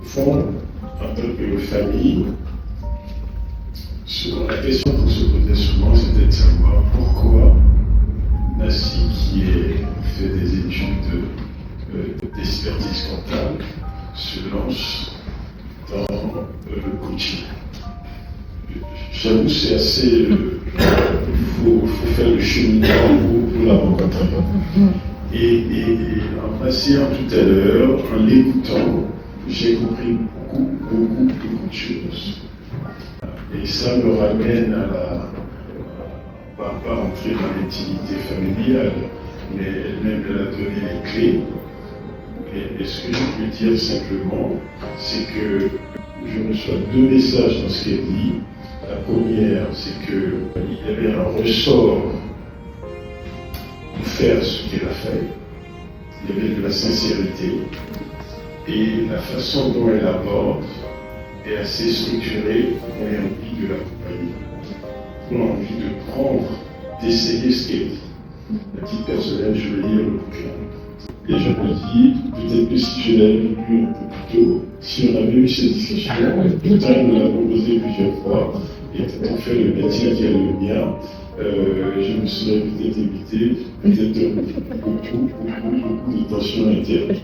Au fond, en tant que famille, la question qu'on se posait souvent, c'était de savoir pourquoi Nassi, qui fait des études d'expertise comptable, se lance dans le coaching. J'avoue, c'est assez. Il faut faire le cheminement pour la rencontrer. Et en m'asseyant tout à l'heure, en l'écoutant, j'ai compris beaucoup de choses. Et ça me ramène à la. On ne va pas entrer dans l'intimité familiale, mais elle-même, elle a donné les clés. Et ce que je peux dire simplement, c'est que je reçois deux messages dans ce qu'elle dit. La première, c'est qu'il y avait un ressort pour faire ce qu'elle a fait. Il y avait de la sincérité. Et la façon dont elle aborde est assez structurée. On a envie de l'accompagner. On a envie de prendre, d'essayer ce qu'elle dit. À titre personnel, je vais lire le bouquin. Et je me dis, peut-être que si je l'avais lu un peu plus tôt, si on avait eu cette discussion, pourtant nous l'avons posé plusieurs fois, et peut-être fait le métier qui est le mien, je me serais peut-être évité beaucoup de tensions internes.